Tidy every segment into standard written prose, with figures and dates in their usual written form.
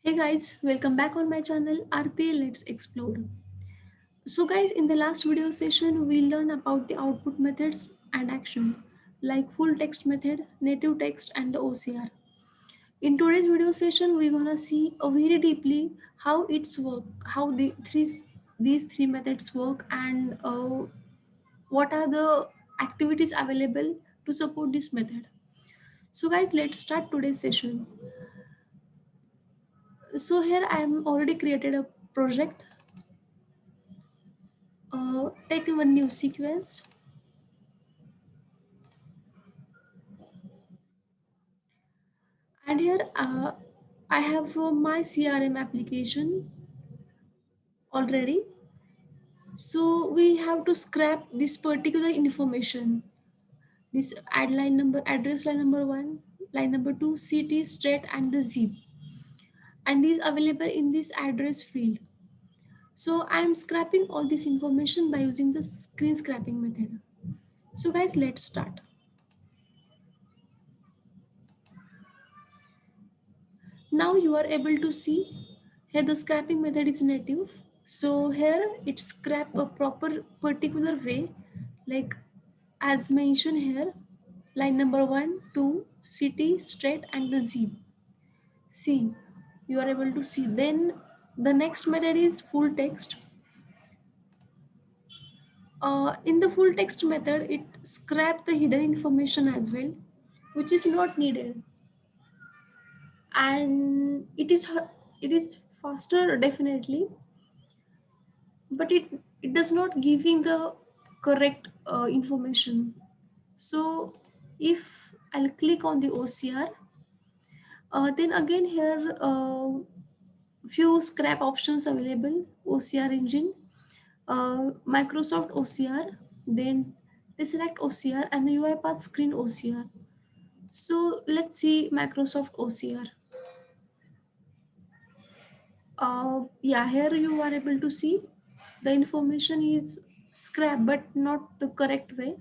Hey guys, welcome back on my channel RPA Let's Explore. So guys, in the last video session we learned about the output methods and action like full text method, native text and the OCR. In today's video session we're gonna see very deeply how it's work, how these three methods work and what are the activities available to support this method. So guys, let's start today's session. So here I am already created a project. Take one new sequence, and here I have my CRM application already. So we have to scrap this particular information. This add line number, address line number one, line number two, city, state, and the zip, and these available in this address field. So I am scrapping all this information by using the screen scrapping method. So guys, let's start. Now you are able to see here the scrapping method is native. So here it scrap a proper particular way, like as mentioned here, line number one, two, city, state, and the zip. See, you are able to see. Then the next method is full text. In the full text method, it scrap the hidden information as well, which is not needed, and it is faster definitely, but it does not giving the correct information. So if I'll click on the OCR, then again here few scrap options available: OCR engine, Microsoft OCR, then they select OCR and the UiPath screen OCR. So let's see Microsoft OCR. Yeah, here you are able to see the information is scrap but not the correct way.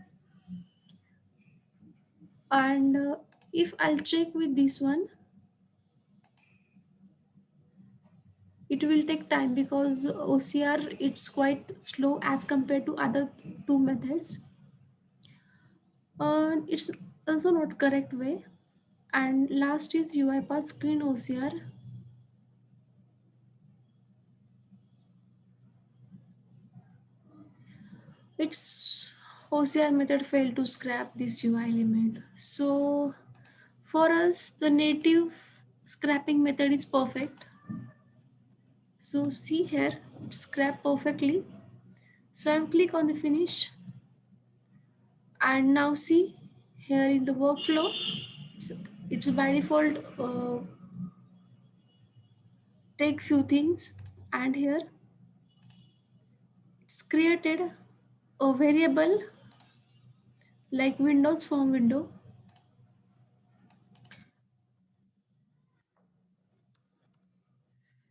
And if I'll check with this one, it will take time because OCR it's quite slow as compared to other two methods. It's also not correct way. And last is UiPath screen OCR. Its OCR method failed to scrap this UI element. So for us, the native scrapping method is perfect. So see here, it scrap perfectly. So I'm click on the finish, and now see here in the workflow, it's, it's by default take few things, and here it's created a variable like Windows form window.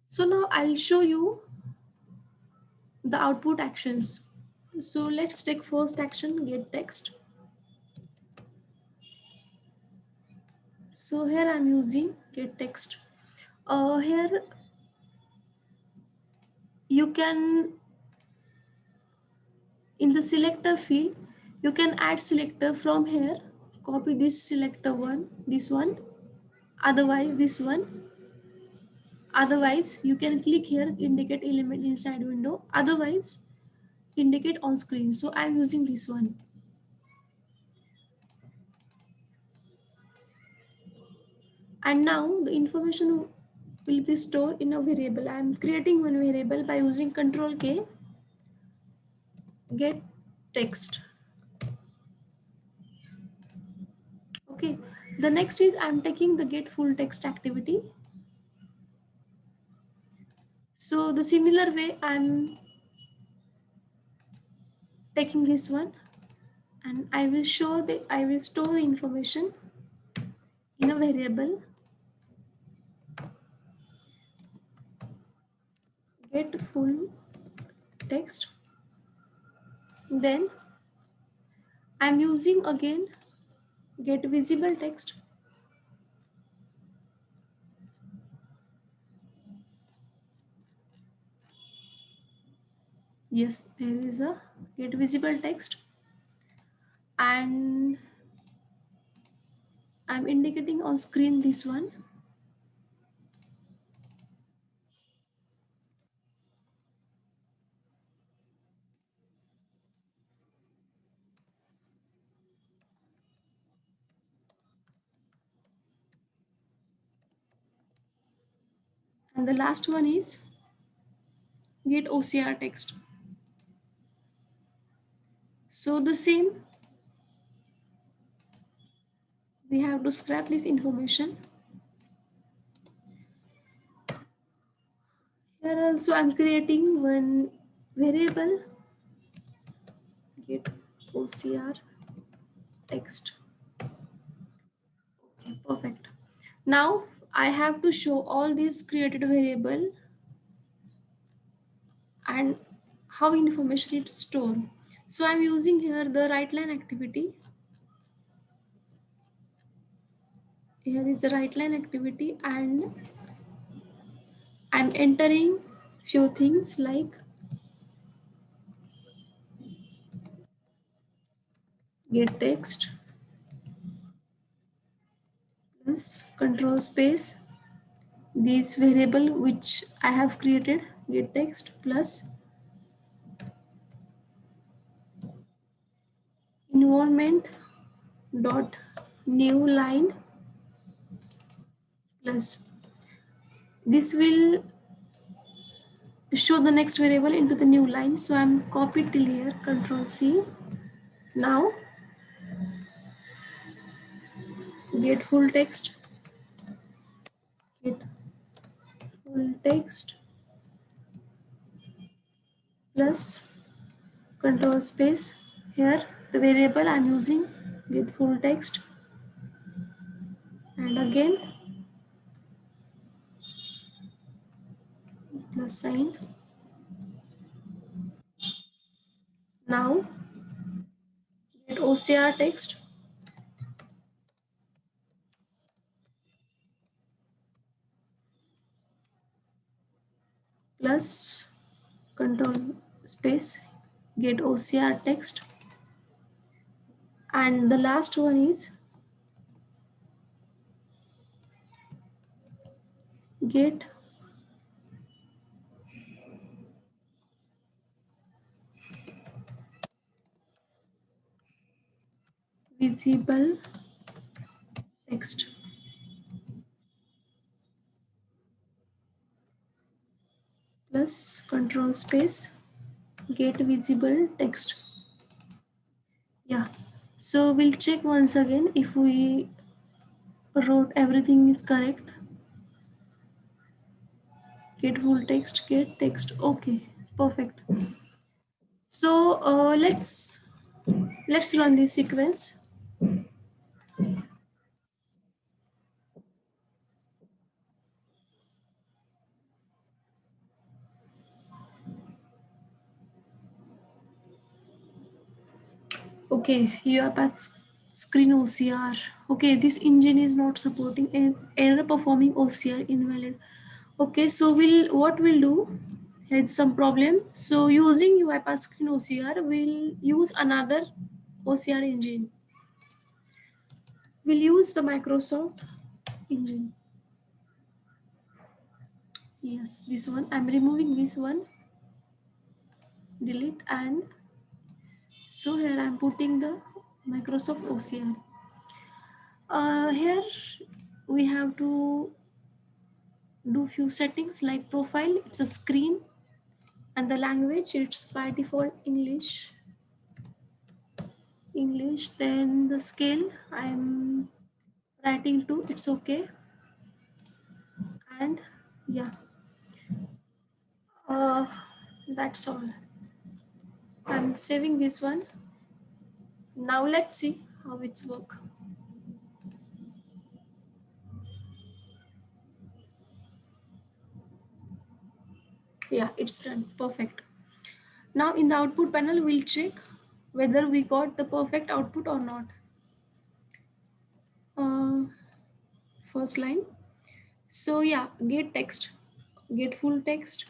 So now I'll show you the output actions. So let's take first action, get text. So here I'm using get text. Here you can, in the selector field, you can add selector from here. Copy this selector one, this one, otherwise this one. Otherwise you can click here, indicate element inside window. Otherwise indicate on screen. So I'm using this one. And now the information will be stored in a variable. I am creating one variable by using Control K, get text. Okay, the next is I'm taking the get full text activity. So the similar way I'm taking this one, and I will store the information in a variable get full text. Then I'm using again get visible text. Yes, there is a get visible text, and I'm indicating on screen this one. And the last one is get OCR text. So the same, we have to scrap this information. Here also I'm creating one variable get OCR text. Okay, perfect. Now I have to show all these created variable and how information is stored. So I'm using here the write line activity. Here is the write line activity, and I'm entering few things like get text plus control space this variable which I have created get text plus environment dot new line plus this will show the next variable into the new line. So I'm copied till here, control C. Now get full text, get full text plus control space. Here the variable I'm using get full text, and again plus sign. Now get OCR text plus control space get OCR text, and the last one is get visible text plus control space get visible text. Yeah, so we'll check once again if we wrote everything is correct. Get full text, get text. Okay, perfect. So let's run this sequence. Okay, you are at screen OCR. Okay, this engine is not supporting an error performing OCR invalid. Okay, so what we'll do has some problem. So using UiPath screen OCR, we'll use another OCR engine. We'll use the Microsoft engine. Yes, this one. I'm removing this one. Delete, and so here I'm putting the Microsoft OCR. Here we have to do few settings like profile. It's a screen, and the language it's by default English. Then the scale I'm writing to. It's okay, and yeah, uh, that's all. I'm saving this one. Now let's see how it's work. Yeah, it's done. Perfect. Now in the output panel, we'll check whether we got the perfect output or not. Uh, First line. So yeah, get text, get full text,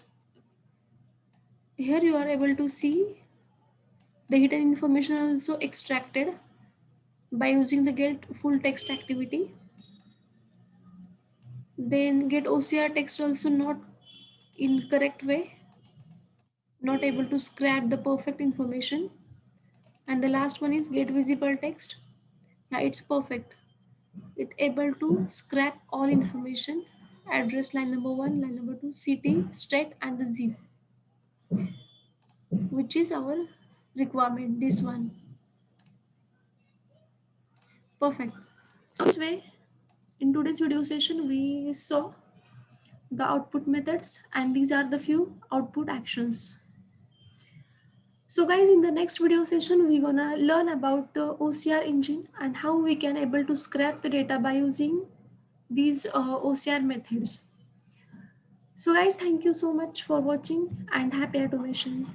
Here you are able to see the hidden information also extracted by using the get full text activity. Then get OCR text also not in correct way, not able to scrap the perfect information. And the last one is get visible text. Yeah, it's perfect. It able to scrap all information, address line number 1, line number 2, city, state and the zip, which is our requirement, this one. Perfect. So this way, in today's video session we saw the output methods, and these are the few output actions. So guys, in the next video session we're gonna learn about the OCR engine and how we can able to scrap the data by using these OCR methods. So guys, thank you so much for watching and happy automation.